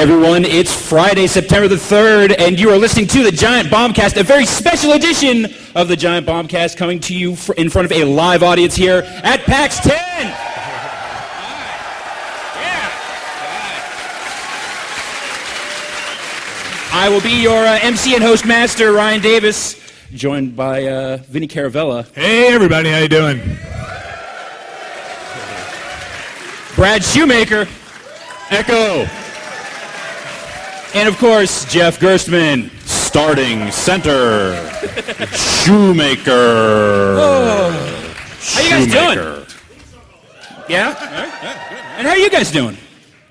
everyone, it's Friday, September the 3rd, and you are listening to the Giant Bombcast, a very special edition of the Giant Bombcast, coming to you in front of a live audience here at PAX 10. I will be your MC and host master, Ryan Davis, joined by Vinny Caravella. Hey everybody, how you doing? Brad Shoemaker. Echo. And of course, Jeff Gerstmann. Starting center. Shoemaker. Oh. How you guys doing? Yeah? And how are you guys doing?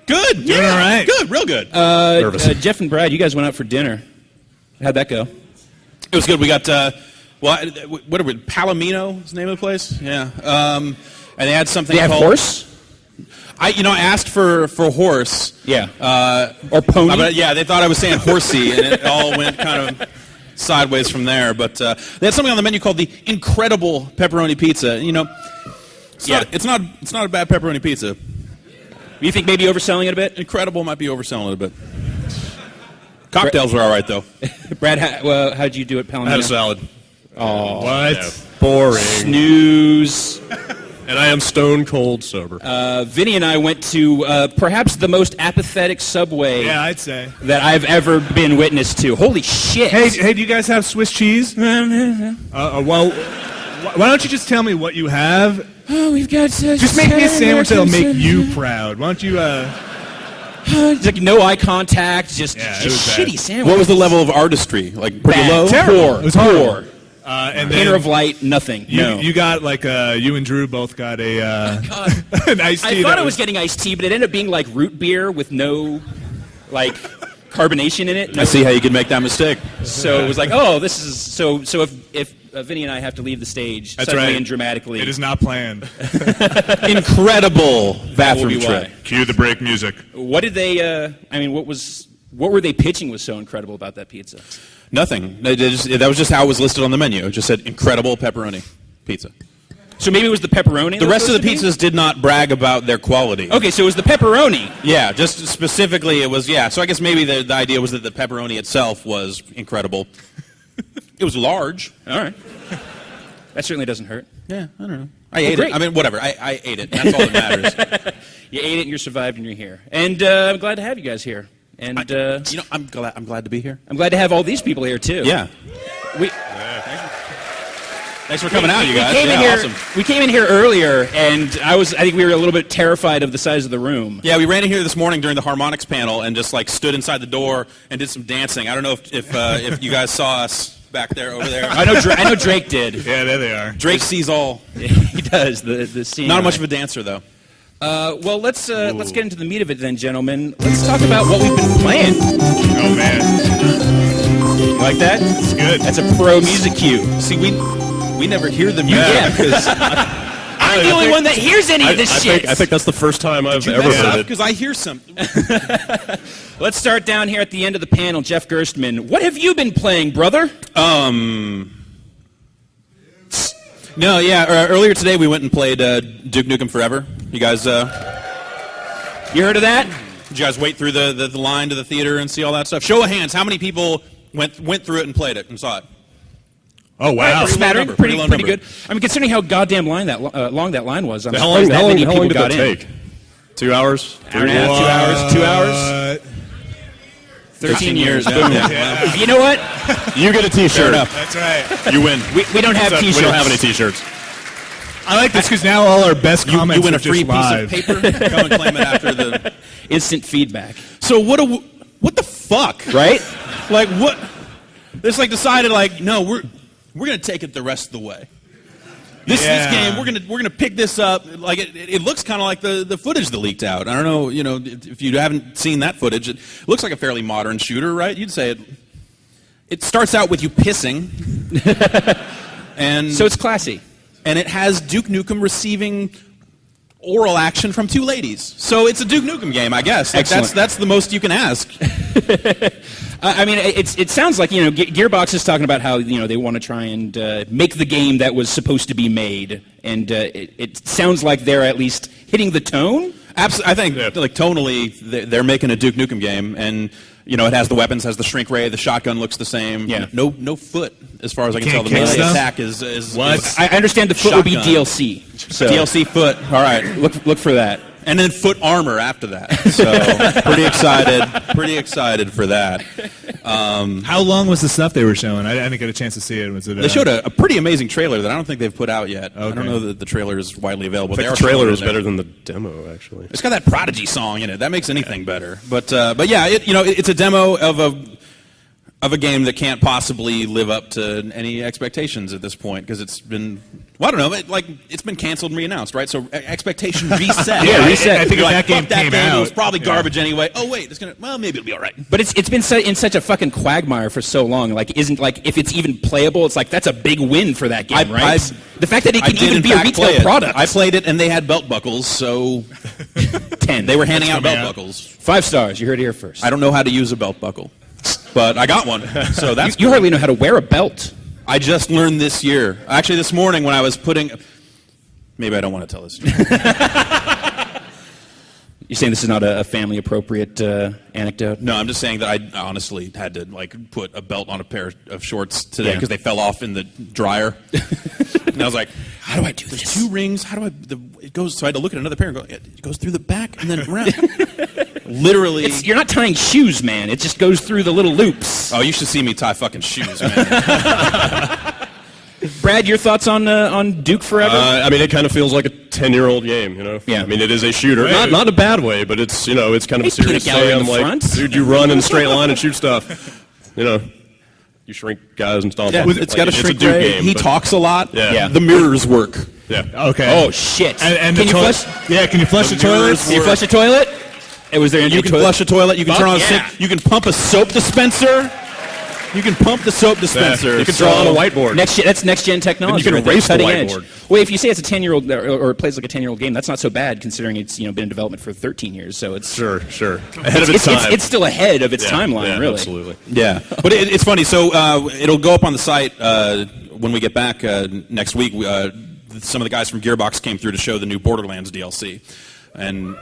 Good. Doing all right. Good. Real good. Nervous. Jeff and Brad, you guys went out for dinner. How'd that go? It was good. We got, what are we, Palomino is the name of the place? Yeah. And they had something They have called... horse? I asked for horse. Yeah. Or pony? But yeah, they thought I was saying horsey, and it all went kind of sideways from there. But they had something on the menu called the Incredible Pepperoni Pizza. You know, it's not a bad pepperoni pizza. You think maybe overselling it a bit? Incredible might be overselling it a bit. Cocktails were all right, though. Brad, how'd you do at Palomino? I had a salad. Oh. What? Yeah, boring. Snooze. And I am stone cold sober. Vinny and I went to perhaps the most apathetic Subway Yeah, I'd say. that I've ever been witness to. Holy shit. Hey, do you guys have Swiss cheese? Well, why don't you just tell me what you have? Oh, we've got... Just make me a sandwich that'll make you proud. Why don't you, It's like no eye contact, just Yeah, it was shitty bad. sandwich. What was the level of artistry? Like pretty Bad. low? Terrible. Poor. It was horrible. Poor. and Pinner then of light, nothing. No. you got like, you and Drew both got a, an iced tea. I thought that I was getting iced tea, but it ended up being like root beer with no, like, carbonation in it. I see how you could make that mistake. So it was like, oh, this is... So if Vinny and I have to leave the stage That's suddenly right. and dramatically... It is not planned. Incredible bathroom be trick. why. Cue the break music. What did they... what were they pitching was so incredible about that pizza? Nothing. That was just how it was listed on the menu. It just said incredible pepperoni pizza. So maybe it was the pepperoni? The rest of the pizzas did not brag about their quality. Okay, so it was the pepperoni. Yeah, just specifically it was, yeah. So I guess maybe the idea was that the pepperoni itself was incredible. It was large. All right. That certainly doesn't hurt. Yeah, I don't know. I ate great. it. I mean, whatever. I ate it. That's all that matters. You ate it, and you survived, and you're here. And I'm glad to have you guys here. And I'm glad to be here. I'm glad to have all these people here, too. Yeah. Thanks for coming out, you guys. Awesome. We came in here earlier, and I think we were a little bit terrified of the size of the room. Yeah, we ran in here this morning during the harmonics panel and just like stood inside the door and did some dancing. I don't know if you guys saw us back there over there. I know Drake did. Yeah, there they are. Drake sees all. He does. The scene. Not much of a dancer though. Well, let's get into the meat of it then, gentlemen. Let's talk about what we've been playing. Oh, man. You like that? It's good. That's a pro music cue. See, we never hear the music. Yeah, because I'm the only one that hears any of this shit. I think that's the first time I've ever heard it. Because I hear something. Let's start down here at the end of the panel. Jeff Gerstmann, what have you been playing, brother? No, yeah. Earlier today we went and played Duke Nukem Forever. You guys, You heard of that? did you guys wait through the line to the theater and see all that stuff? Show of hands. How many people went through it and played it and saw it? Oh, wow. Smattering, number, pretty pretty low pretty number. good. I mean, considering how goddamn long that line was, I'm How long, surprised that many people did got that in. take? 2 hours? Hour and a half, 2 hours, 2 hours. 13 years. Boom. Yeah. You know what? You get a T-shirt. That's right. You win. We don't have T-shirts. We don't have any T-shirts. I like this because now all our best You comments win are a free just piece live. of paper. Come and claim it after the. Instant feedback. So what the fuck? Right? Like what? It's like decided like no, we're gonna take it the rest of the way. This game, we're gonna pick this up. Like it looks kind of like the footage that leaked out. I don't know, if you haven't seen that footage, it looks like a fairly modern shooter, right? You'd say it. It starts out with you pissing, and So it's classy. and it has Duke Nukem receiving oral action from two ladies. So it's a Duke Nukem game, I guess. Like Excellent. that's the most you can ask. I mean, it sounds like, Gearbox is talking about how, they want to try and make the game that was supposed to be made. And it sounds like they're at least hitting the tone. Absolutely, I think like tonally, they're making a Duke Nukem game, and it has the weapons, has the shrink ray, the shotgun looks the same. Yeah. No foot, as far as I can tell. The Can't melee stuff? attack is What? I understand the foot will be Shotgun. DLC. So DLC foot. All right, look for that. and then foot armor after that. So pretty excited for that. How long was the stuff they were showing? I didn't get a chance to see it. Was it? They showed a pretty amazing trailer that I don't think they've put out yet. I Okay. don't know that the trailer is widely available. I think They the are trailer showing it was in there. better than the demo, actually. It's got that Prodigy song in it. That makes anything better. But yeah, it's a demo of a game that can't possibly live up to any expectations at this point because it's been, well, I don't know, it's been canceled and re-announced, right? So expectation reset. Yeah, right? reset. I think You're if like, that game fuck that came game, out, it was probably yeah. garbage anyway. Oh wait, maybe it'll be all right. But it's been in such a fucking quagmire for so long. Like, if it's even playable, it's like that's a big win for that game, right? The fact that it can even be a retail product. I played it and they had belt buckles, so 10. they were handing out belt out. buckles. 5 stars. You heard it here first. I don't know how to use a belt buckle, but I got one, so that's You hardly know how to wear a belt. I just learned this year. Actually, this morning when I was putting... Maybe I don't want to tell this. You're saying this is not a family-appropriate anecdote? No, I'm just saying that I honestly had to put a belt on a pair of shorts today because they fell off in the dryer. And I was like, How do I do there's this? 2 rings. How do I... It goes... So I had to look at another pair and go, it goes through the back and then around. Literally... You're not tying shoes, man. It just goes through the little loops. Oh, you should see me tie fucking shoes, man. Brad, your thoughts on Duke Forever? I mean, it kind of feels like a 10-year-old game, Yeah. I mean, it is a shooter. Not in a bad way, but it's, it's kind of a Hey, peanut serious gallery in thing. the Like, front. dude, you run in a straight line and shoot stuff. You shrink guys and stuff. Yeah, it's got a shrink Duke ray. game. He but- talks a lot. Yeah. The mirrors work. Yeah. Okay. Oh, shit. And Can the you toilet? flush? Yeah. Can you flush the toilets? Can you flush a toilet? Was there any You can toilet? flush a toilet. You can Fuck turn on a yeah. sink. You can pump a soap dispenser. You can pump the soap dispenser. You can draw on a whiteboard. That's next-gen technology. And you can right there, erase the cutting edge. whiteboard. Well, if you say it's a 10-year-old or it plays like a 10-year-old game, that's not so bad considering it's been in development for 13 years. So it's Sure. Ahead of its time. it's still ahead of its timeline, yeah, really. Absolutely. Yeah, but it's funny. So it'll go up on the site when we get back next week. Some of the guys from Gearbox came through to show the new Borderlands DLC, and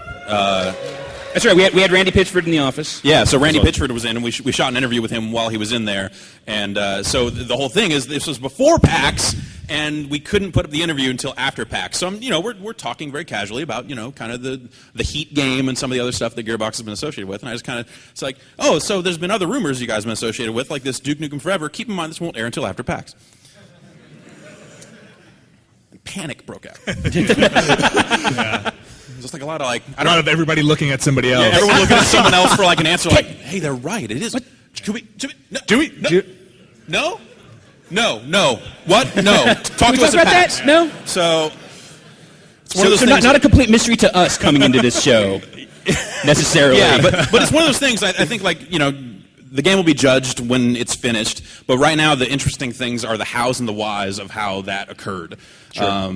That's right. We had Randy Pitchford in the office. yeah. So Randy Pitchford was in, and we shot an interview with him while he was in there. And so the whole thing is this was before PAX, and we couldn't put up the interview until after PAX. So we're talking very casually about kind of the Heat game and some of the other stuff that Gearbox has been associated with. And I just kind of it's like, oh, so there's been other rumors you guys have been associated with, like this Duke Nukem Forever. Keep in mind this won't air until after PAX. Panic broke out. Just like a lot of A lot of everybody looking at somebody else. everyone looking at someone else for like an answer. Like, hey, they're right. It is. What? Should we? No. Do we? No. No. What? No. Talk we to us talk at about PAX. that? No. So. It's one of those So things. not a complete mystery to us coming into this show, necessarily. Yeah, but it's one of those things. I think the game will be judged when it's finished. But right now, the interesting things are the hows and the whys of how that occurred. Sure.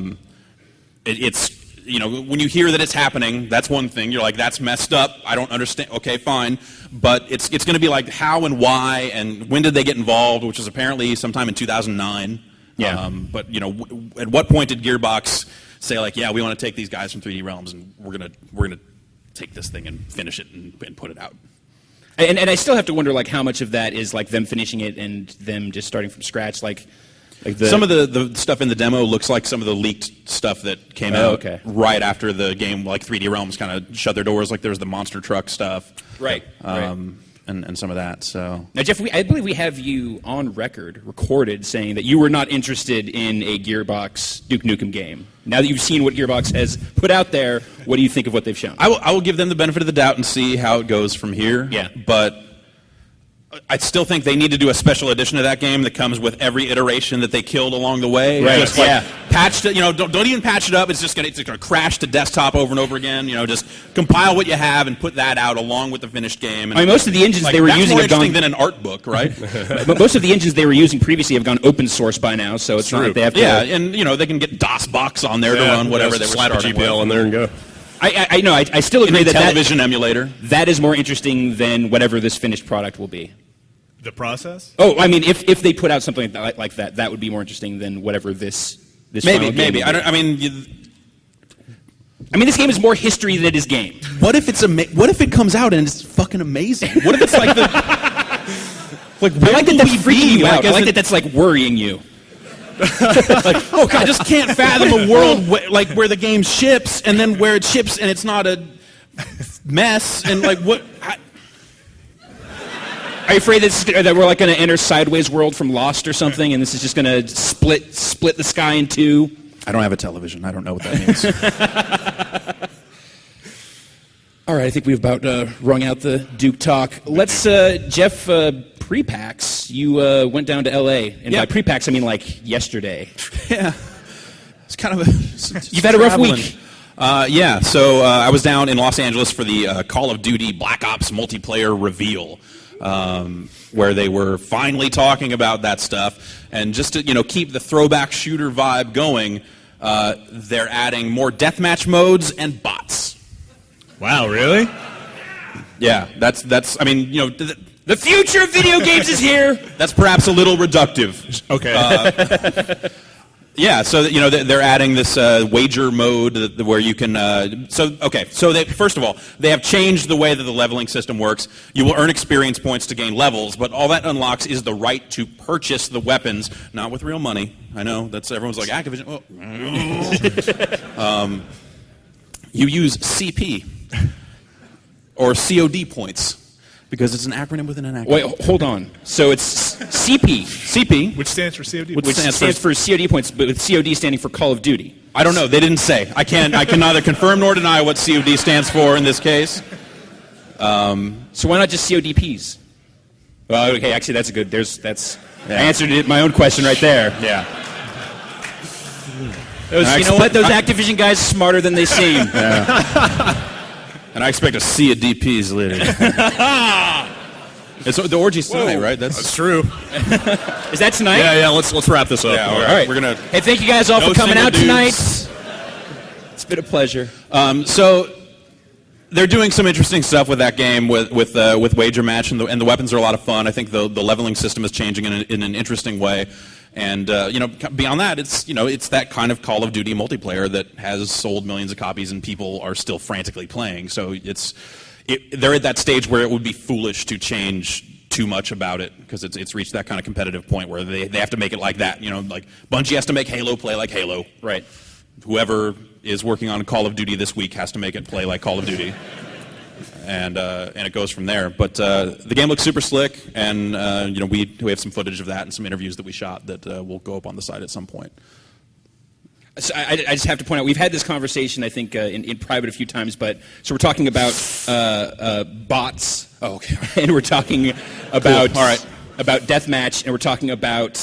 It's when you hear that it's happening, that's one thing. You're like, that's messed up. I don't understand. Okay, fine. But it's going to be like how and why and when did they get involved, which is apparently sometime in 2009. Yeah. But at what point did Gearbox say like, yeah, we want to take these guys from 3D Realms and we're gonna take this thing and finish it and put it out. And I still have to wonder how much of that is them finishing it and them just starting from scratch, Some of the stuff in the demo looks like some of the leaked stuff that came out okay. right after the game, 3D Realms kind of shut their doors. Like there's the monster truck stuff, Right. and some of that. So Now, Jeff, I believe we have you on record, recorded, saying that you were not interested in a Gearbox Duke Nukem game. Now that you've seen what Gearbox has put out there, what do you think of what they've shown? I will give them the benefit of the doubt and see how it goes from here. Yeah. But I still think they need to do a special edition of that game that comes with every iteration that they killed along the way. Right, Just yeah. patched it. Don't even patch it up. It's gonna crash to desktop over and over again. Just compile what you have and put that out along with the finished game. And, most of the engines they were that's using more have gone. interesting than an art book, right? But most of the engines they were using previously have gone open source by now, so it's not like they have to. Yeah, and they can get DOSBox on there to run whatever they were slap starting a GPL with. on there and go. I know. I still agree that television emulator. that is more interesting than whatever this finished product will be. The process? Oh, I mean, if they put out something like that, that would be more interesting than whatever this final game Maybe. will be. I mean, this game is more history than it is game. What if it comes out and it's fucking amazing? What if it's like the like? I like that that's freaking you out. I like that that's like worrying you. Oh God, I just can't fathom a world where the game ships and then where it ships and it's not a mess and like what. Are you afraid that we're like going to enter Sideways World from Lost or something, and this is just going to split the sky in two? I don't have a television. I don't know what that means. All right, I think we've about wrung out the Duke talk. Let's, Jeff, pre-PAX, you went down to L.A., and by pre-PAX I mean like yesterday. Yeah, it's kind of a. You've had a rough week. Yeah, so I was down in Los Angeles for the Call of Duty Black Ops multiplayer reveal. Where they were finally talking about that stuff, and just to keep the throwback shooter vibe going, they're adding more deathmatch modes and bots. Wow, really? Yeah, that's. I mean, The future of video games is here. that's perhaps a little reductive. Okay. Yeah, so they're adding this wager mode where you can. So first of all, they have changed the way that the leveling system works. You will earn experience points to gain levels, but all that unlocks is the right to purchase the weapons, not with real money. I know everyone's like Activision. Oh. You use CP or COD points. Because it's an acronym within an acronym. Wait, hold on. So it's CP. CP. Which stands for COD. Which stands for COD points, but with COD standing for Call of Duty. I don't know. They didn't say. I can neither confirm nor deny what COD stands for in this case. So why not just CODPs? Well, okay, actually that's a good, I answered my own question right there. Yeah. You know what? Those Activision guys are smarter than they seem. Yeah. And I expect to see a DPs later. It's the orgy's tonight, right? That's true. Is that tonight? Yeah. Let's wrap this up. Yeah, All right. We're gonna. Hey, thank you guys all for coming out tonight. It's been a pleasure. So they're doing some interesting stuff with that game with Wager Match, and the weapons are a lot of fun. I think the leveling system is changing in an interesting way. And beyond that, it's that kind of Call of Duty multiplayer that has sold millions of copies and people are still frantically playing. So they're at that stage where it would be foolish to change too much about it because it's reached that kind of competitive point where they have to make it like that. Like Bungie has to make Halo play like Halo. Right. Whoever is working on Call of Duty this week has to make it play like Call of Duty. And it goes from there. But the game looks super slick, and we have some footage of that and some interviews that we shot that will go up on the site at some point. So I just have to point out, we've had this conversation, I think, in private a few times, so we're talking about bots. Oh, okay. And we're talking about, Cool. All right. about Deathmatch, and we're talking about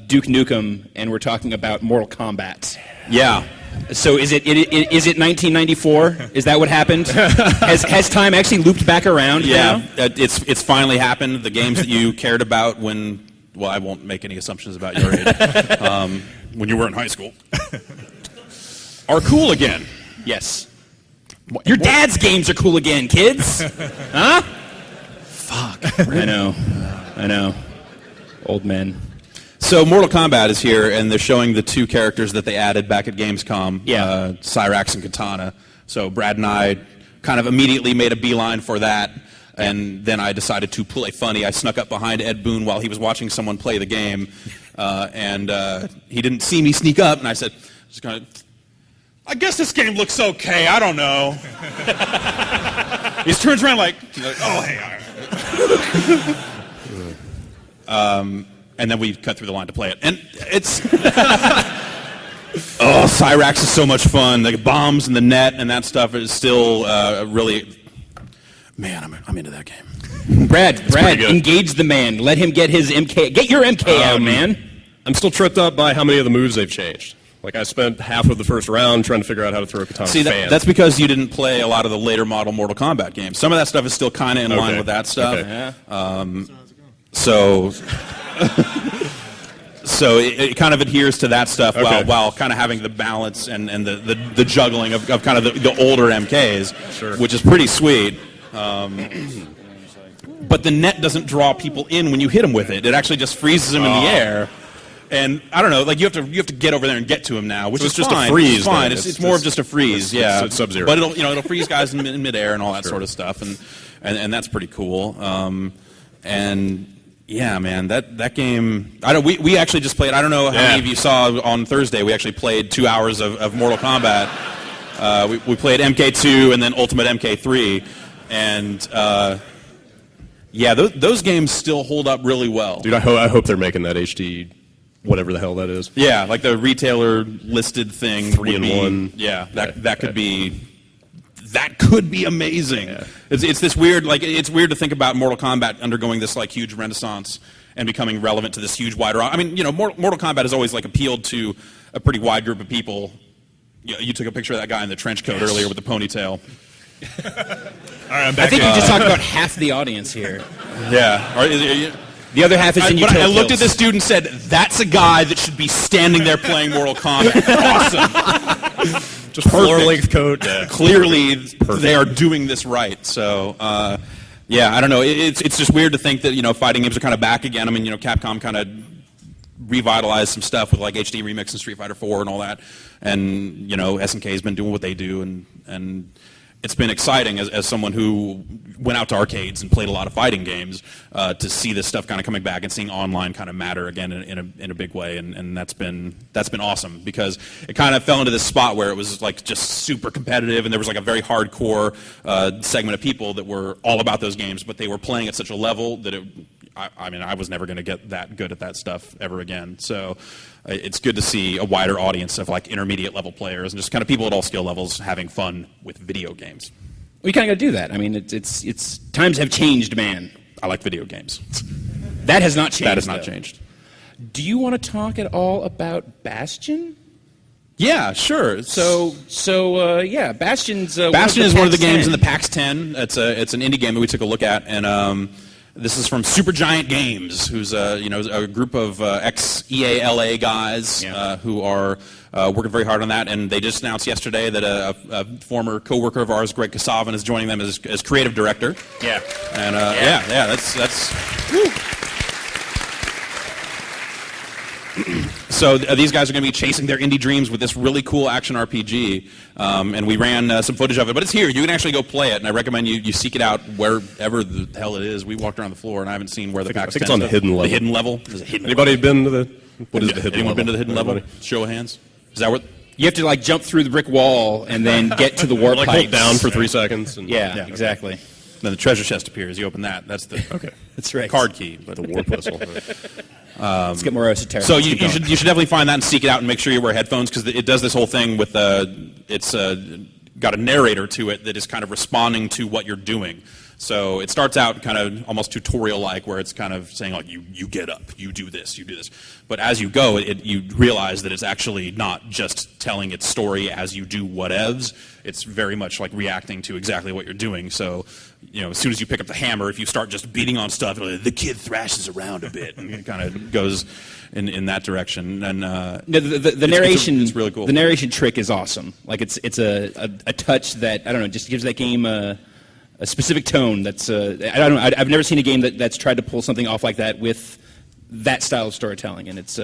Duke Nukem, and we're talking about Mortal Kombat. Yeah. So is it 1994? Is that what happened? Has time actually looped back around? Yeah, now? it's finally happened. The games that you cared about when, well, I won't make any assumptions about your age, when you were in high school, are cool again. Yes. Your dad's games are cool again, kids. Huh? Fuck. I know. Old men. So Mortal Kombat is here, and they're showing the two characters that they added back at Gamescom, Yeah. Cyrax and Katana. So Brad and I kind of immediately made a beeline for that, and then I decided to play funny. I snuck up behind Ed Boon while he was watching someone play the game, and he didn't see me sneak up, and I said, just kind of, I guess this game looks okay, I don't know. He just turns around like oh, hey. And then we cut through the line to play it. And it's... Cyrax is so much fun. The bombs and the net and that stuff is still really... Man, I'm into that game. Brad, engage the man. Let him get his MK. Get your MK out, man. I'm still tripped up by how many of the moves they've changed. Like, I spent half of the first round trying to figure out how to throw a katana. See, that's because you didn't play a lot of the later model Mortal Kombat games. Some of that stuff is still kind of in line with that stuff. Okay. Yeah. So it kind of adheres to that stuff Okay. while kind of having the balance and the juggling of kind of the older MKs, Sure. which is pretty sweet. But the net doesn't draw people in when you hit them with it. It actually just freezes them in the air. And I don't know, like you have to get over there and get to him now, which So is it's just a fine. freeze, It's fine. then. It's more of just a freeze. Yeah, it's Sub-Zero. But it'll freeze guys in midair and all that sort of stuff, and that's pretty cool. And yeah, man, that game. We actually just played. I don't know how many of you saw on Thursday. We actually played 2 hours of Mortal Kombat. We played MK2 and then Ultimate MK3, and yeah, those games still hold up really well. Dude, I hope they're making that HD, whatever the hell that is. Yeah, like the retailer listed thing. 3-in-1. Yeah, that could be. That could be amazing. Yeah. It's this weird, like it's weird to think about Mortal Kombat undergoing this like huge renaissance and becoming relevant to this huge wider. I mean, Mortal Kombat has always like appealed to a pretty wide group of people. You took a picture of that guy in the trench coat earlier with the ponytail. All right, I'm back. I think you just talked about half the audience here. Yeah. The other half is in But utility. I looked at this dude and said, "That's a guy that should be standing there playing Mortal Kombat." Awesome. Just floor-length coat. Yeah. Clearly, they are doing this right. So, yeah, I don't know. It's just weird to think that fighting games are kind of back again. I mean, Capcom kind of revitalized some stuff with like HD Remix and Street Fighter 4 and all that, and SNK's been doing what they do, and it's been exciting as someone who went out to arcades and played a lot of fighting games to see this stuff kind of coming back and seeing online kind of matter again in a big way, and that's been awesome because it kind of fell into this spot where it was like just super competitive and there was like a very hardcore segment of people that were all about those games, but they were playing at such a level that I was never going to get that good at that stuff ever again. So it's good to see a wider audience of like intermediate level players and just kind of people at all skill levels having fun with video games. We kind of got to do that. I mean, it's times have changed, man. I like video games. That has not changed. That has not changed. Do you want to talk at all about Bastion? Yeah, sure. So yeah, Bastion's Bastion is one of the games in the PAX PAX 10. It's an indie game that we took a look at, and this is from Supergiant Games, who's a group of ex-EA/LA guys who are working very hard on that. And they just announced yesterday that a former coworker of ours, Greg Kasavin, is joining them as creative director. Yeah. And that's. Woo. So these guys are going to be chasing their indie dreams with this really cool action RPG, and we ran some footage of it. But it's here. You can actually go play it, and I recommend you seek it out wherever the hell it is. We walked around the floor, and I haven't seen where the PAX 10 it's on the hidden level. The hidden level? There's a hidden Anybody been to the... What is the hidden level? Anyone been to the hidden level? Show of hands. Is that what... You have to like jump through the brick wall and then get to the warp Like pipes. hold down for 3 seconds. And, Yeah, exactly. Then the treasure chest appears. You open that. That's the That's right. card key. But The warp whistle. Let's get more esoteric. So Let's you keep going. should definitely find that and seek it out and make sure you wear headphones because it does this whole thing with it's got a narrator to it that is kind of responding to what you're doing. So it starts out kind of almost tutorial-like where it's kind of saying like you get up, you do this, you do this. But as you go, you realize that it's actually not just telling its story as you do whatevs. It's very much like reacting to exactly what you're doing. So as soon as you pick up the hammer, if you start just beating on stuff, the kid thrashes around a bit and it kind of goes in that direction. And the narration, it's really cool. The narration trick is awesome. Like it's a touch that I don't know, just gives that game a specific tone. That's I don't know. I've never seen a game that's tried to pull something off like that with that style of storytelling, and it's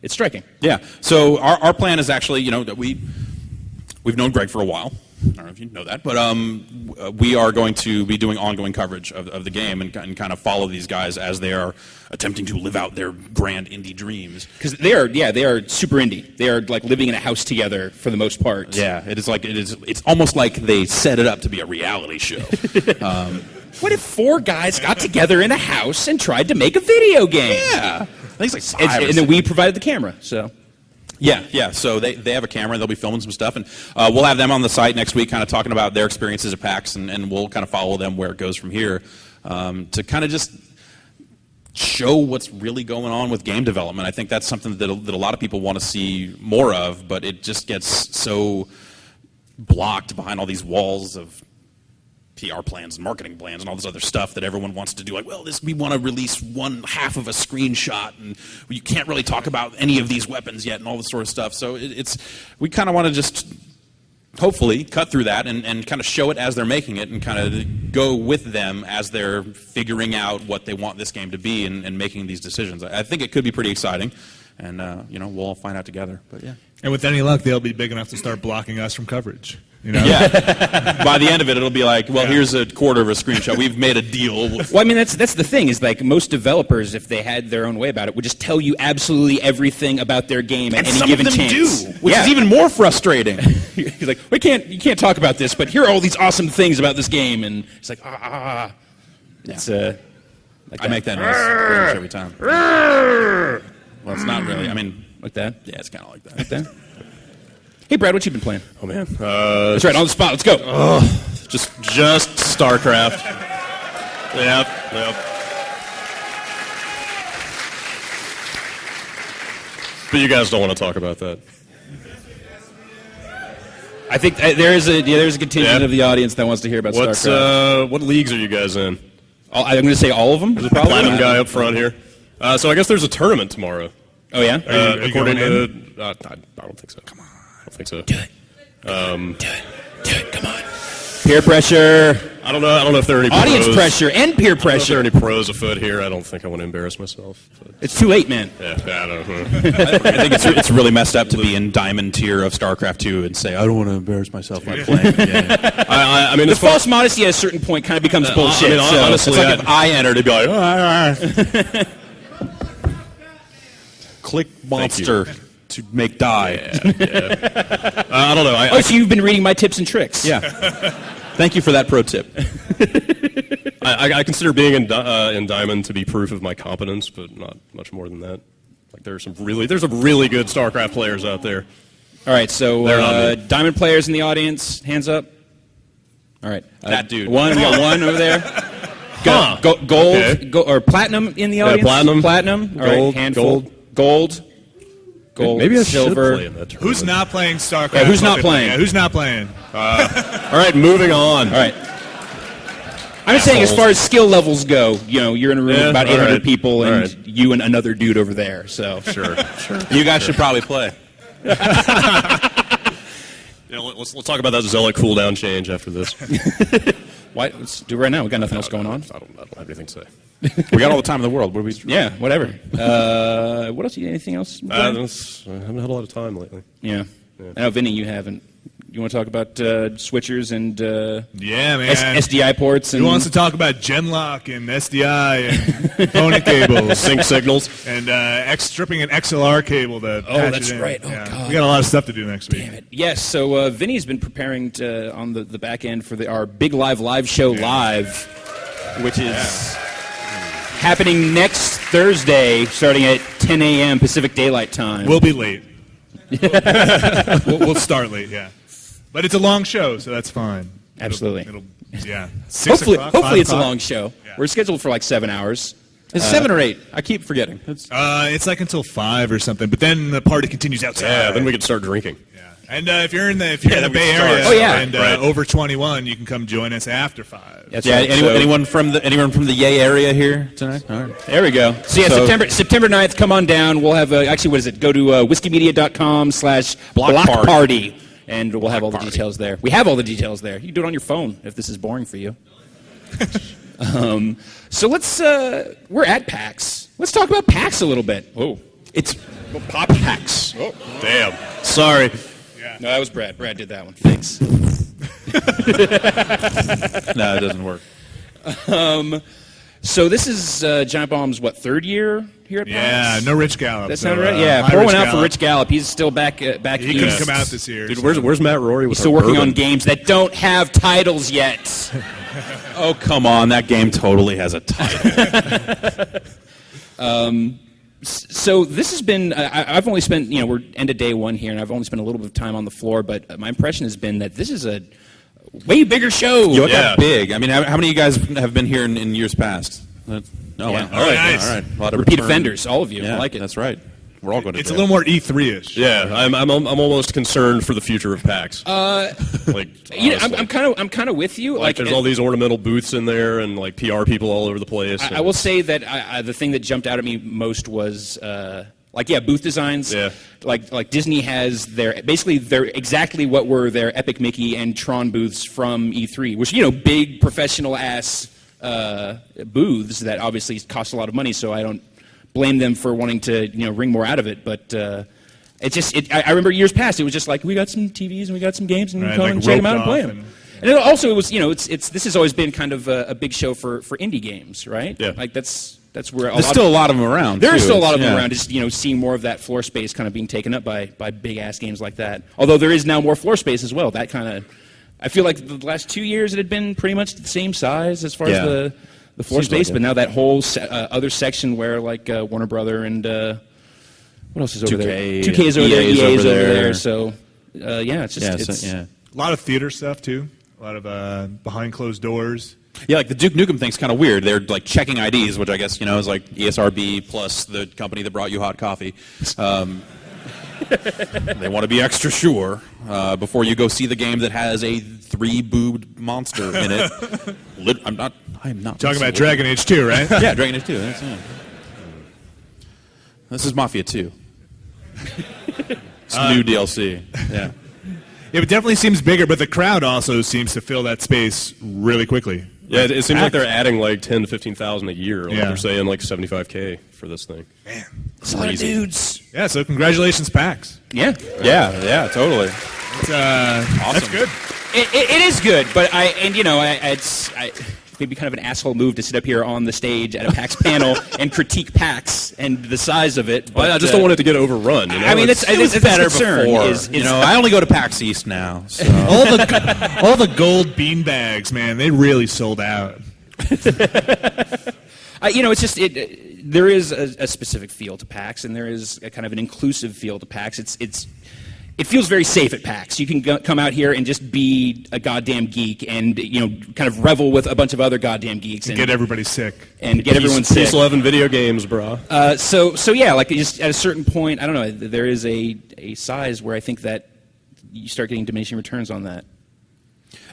striking. Yeah. So our plan is actually, that we've known Greg for a while. I don't know if you know that, but we are going to be doing ongoing coverage of the game and kind of follow these guys as they are attempting to live out their grand indie dreams. Because they are super indie. They are like living in a house together for the most part. Yeah, it's almost like they set it up to be a reality show. What if 4 guys got together in a house and tried to make a video game? Yeah, I think it's like 5 or and then we provided the camera. So. Yeah. So they have a camera, and they'll be filming some stuff, and we'll have them on the site next week kind of talking about their experiences at PAX, and we'll kind of follow them where it goes from here to kind of just show what's really going on with game development. I think that's something that a lot of people want to see more of, but it just gets so blocked behind all these walls of PR plans and marketing plans and all this other stuff that everyone wants to do. Like, well, we want to release one half of a screenshot, and you can't really talk about any of these weapons yet, and all this sort of stuff. So we kind of want to just hopefully cut through that and kind of show it as they're making it, and kind of go with them as they're figuring out what they want this game to be and making these decisions. I think it could be pretty exciting. and we'll all find out together. But yeah. And with any luck, they'll be big enough to start blocking us from coverage. Yeah. By the end of it, it'll be like, well, here's a quarter of a screenshot. We've made a deal. Well, I mean, that's the thing is like most developers, if they had their own way about it, would just tell you absolutely everything about their game at any given chance. And some of them do, which is even more frustrating. He's like, you can't talk about this, but here are all these awesome things about this game, and it's like, It's like I make that noise pretty much every time. Well, it's not really. I mean, like that. yeah, it's kind of like that. Like that. Hey, Brad, what you been playing? Oh man, That's right, on the spot. Let's go. just StarCraft. Yep. But you guys don't want to talk about that. I think there's a contingent of the audience that wants to hear about StarCraft. What leagues are you guys in? I'm going to say all of them. There's a platinum guy up front here. So I guess there's a tournament tomorrow. Oh yeah. Are you According going to, I don't think so. Come on. I don't think so. Do it. Do it. Come on. Peer pressure. I don't know if there are any Audience pros. pressure and peer I don't know if there pressure. are any pros afoot here. I don't think I want to embarrass myself. But, It's too late, man. yeah, I don't know. I think it's really messed up to be in diamond tier of StarCraft II and say I don't want to embarrass myself by playing the game. I mean, The as far false modesty at a certain point kind of becomes bullshit. I mean, so- honestly, It's like if I entered, it'd be like, click monster to make die. I don't know. Oh, so you've been reading my tips and tricks. Yeah. Thank you for that pro tip. I consider being in Diamond to be proof of my competence, but not much more than that. Like there's some really good StarCraft players out there. All right, so They're not me. Diamond players in the audience, hands up. All right, That dude. One, we got one over there. Huh. Gold Okay. or platinum in the audience. Platinum. All right, Gold, handful. Gold. Maybe I silver. should play in that tournament. Who's not playing StarCraft? Yeah, who's not playing? Yeah, who's not playing? All right, moving on. All right. I'm just saying, as far as skill levels go, you're in a room with about all 800 right. people, All and right. you and another dude over there. So Sure. You guys should probably play. Let's talk about that Zealot cooldown change after this. why? Let's do it right now. We got nothing else going on. I don't have anything to say. We got all the time in the world. What do we? Yeah, whatever. What else? Anything else? I haven't had a lot of time lately. Yeah. I know, Vinny, you haven't. You want to talk about switchers and Yeah, man. SDI ports? Who And wants to talk about Genlock and SDI and phonic cables Sync signals. and stripping an XLR cable to patch that's it in. right. Oh, Yeah. God. We got a lot of stuff to do next week. Damn it. Yes, so Vinny's been preparing on the back end for our Big Live show live, which is happening next Thursday starting at 10 a.m. Pacific Daylight Time. We'll be late. we'll start late, yeah. But it's a long show, so that's fine. Absolutely. Yeah. 6 hopefully o'clock, 5 it's a o'clock. long show. Yeah. We're scheduled for like 7 hours. It's 7 or 8. I keep forgetting. It's like until 5 or something, but then the party continues outside. Yeah, then we can start drinking. Yeah. And if you're in the then we Bay start. Area Oh, yeah. and Right. over 21, you can come join us after 5. That's Yeah. right. Anyone from the Yay area here tonight? All right. There we go. So yeah, So- September 9th, come on down. We'll have, actually, what is it? Go to whiskeymedia.com/block party, and we'll have all the details there. We have all the details there. You can do it on your phone if this is boring for you. So let's, we're at PAX. Let's talk about PAX a little bit. Oh, It's Pop PAX. Oh, damn. Sorry. no, that was Brad. Brad did that one. Thanks. No, it doesn't work. So this is Giant Bomb's, third year here at Yeah, PAX? no Rich Gallup. That so, sound right? Yeah, hi, pour one Rich out for Gallup. Rich Gallup. He's still back He east. couldn't come out this year. Dude, so- where's Matt Rory with He's still our working bourbon? on games that don't have titles yet. Oh, come on. That game totally has a title. So this has been, I've only spent, we're end of day one here, and I've only spent a little bit of time on the floor, but my impression has been that this is a way bigger show. Yo, Yeah. that big. I mean, how many of you guys have been here in years past? Oh, Yeah. wow. Oh, All right. nice. All right. A lot of Repeat return. offenders, all of you. Yeah, I like it. That's right. We're all going to It's a little more E3-ish. Yeah, I'm almost concerned for the future of PAX. Like, honestly. I'm kind of with you. Like, there's all these ornamental booths in there and like PR people all over the place. I will say that the thing that jumped out at me most was booth designs. Yeah. Like Disney has they're exactly what were their Epic Mickey and Tron booths from E3, which big professional ass booths that obviously cost a lot of money. So I don't blame them for wanting to wring more out of it, but. I remember years past, it was just like, we got some TVs and we got some games and Right, come like and check them out and roped play off them. And it also, it was, this has always been kind of a big show for indie games, right? Yeah. Like that's where There's still a lot of them around. there too. is still a lot of them Yeah. around. Just seeing more of that floor space kind of being taken up by big ass games like that. Although there is now more floor space as well. That kind of, I feel like the last 2 years it had been pretty much the same size as far Yeah. as the floor Seems like space, it. but now that whole other section where like Warner Brother and what else is over 2K, there? 2K is over there. EA is EA is over over there. there. So yeah, it's just Yeah, it's, yeah. A lot of theater stuff too. A lot of behind closed doors. Yeah, like the Duke Nukem thing's kind of weird. They're like checking IDs, which I guess is like ESRB plus the company that brought you hot coffee. They want to be extra sure before you go see the game that has a 3-boobed monster in it. I'm not Talking about Dragon Age 2, right? Yeah, Dragon Age 2. This is Mafia 2. It's new DLC. Yeah. Yeah, it definitely seems bigger, but the crowd also seems to fill that space really quickly. Yeah, it seems like they're adding like 10 to 15,000 a year. Like Yeah. they're saying like 75K for this thing. it's a lot of dudes. Yeah, so congratulations, PAX. Yeah, Yeah, totally. It's, That's good. it is good, but it's maybe kind of an asshole move to sit up here on the stage at a PAX panel and critique PAX and the size of it. But I just don't want it to get overrun. I mean, it's better concern before. is- I only go to PAX East now. So. All the gold bean bags, man, they really sold out. it's just there is a specific feel to PAX, and there is a kind of an inclusive feel to PAX. It feels very safe at PAX. You can come out here and just be a goddamn geek, and kind of revel with a bunch of other goddamn geeks, and Get everybody sick. and get everyone sick. Peace, love, and video games, bro. So yeah, like just at a certain point, I don't know. There is a size where I think that you start getting diminishing returns on that.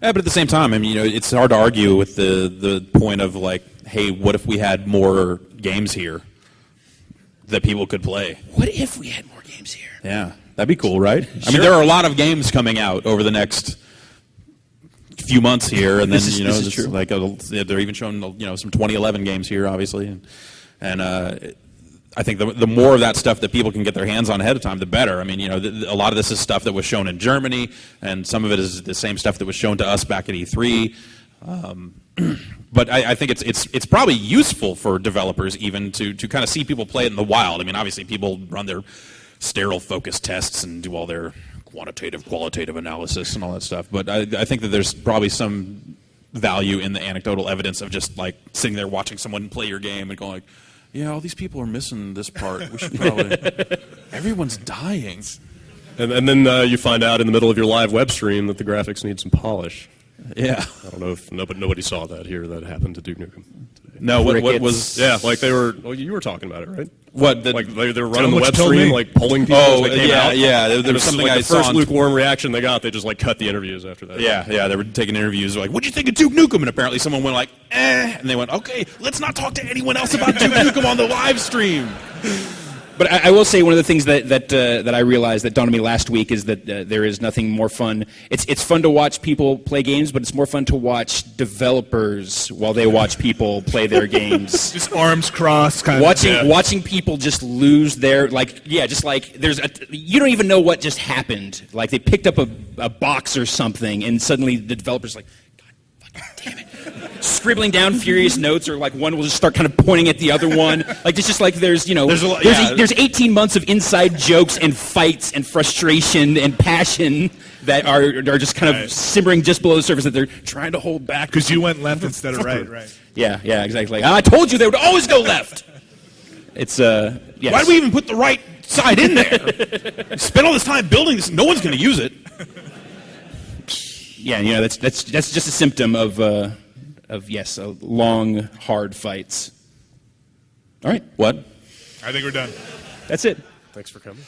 Yeah, but at the same time, I mean, it's hard to argue with the point of like, hey, what if we had more games here that people could play? What if we had more games here? Yeah, that'd be cool, right? I Sure. mean, there are a lot of games coming out over the next few months here, and then This is it's true. like they're even showing some 2011 games here, obviously, and I think the more of that stuff that people can get their hands on ahead of time, the better. I mean, a lot of this is stuff that was shown in Germany, and some of it is the same stuff that was shown to us back at E3. But I think it's probably useful for developers even to kind of see people play it in the wild. I mean, obviously people run their sterile focus tests and do all their qualitative analysis and all that stuff. But I think that there's probably some value in the anecdotal evidence of just like sitting there watching someone play your game and going like, yeah, all these people are missing this part. We should probably. Everyone's dying. And then you find out in the middle of your live web stream that the graphics need some polish. Yeah. I don't know if nobody saw that here. That happened to Duke Nukem today. No, what Crickets. was? Yeah, like they were. Well, you were talking about it, right? What? Like they were Tell running the them what web you told stream, me. like polling people Oh, as they came yeah, out. yeah. There It was something like I the saw first on- lukewarm reaction they got. They just like cut the interviews after that. Yeah, they were taking interviews like, what'd you think of Duke Nukem? And apparently someone went like, and they went, okay, let's not talk to anyone else about Duke Nukem on the live stream. But I will say one of the things that I realized that dawned on me last week is that there is nothing more fun. It's fun to watch people play games, but it's more fun to watch developers while they watch people play their games. Just arms crossed, kind of. Watching people just lose their just like you don't even know what just happened. Like they picked up a box or something, and suddenly the developer's like, God fucking damn it. Scribbling down furious notes, or like one will just start kind of pointing at the other one. Like it's just like there's 18 months of inside jokes and fights and frustration and passion that are just kind of simmering just below the surface that they're trying to hold back. Because you went left instead of right. Yeah, exactly. I told you they would always go left. It's yes. Why do we even put the right side in there? Spend all this time building this, no one's going to use it. Yeah, that's just a symptom of long, hard fights. All right. What? I think we're done. That's it. Thanks for coming.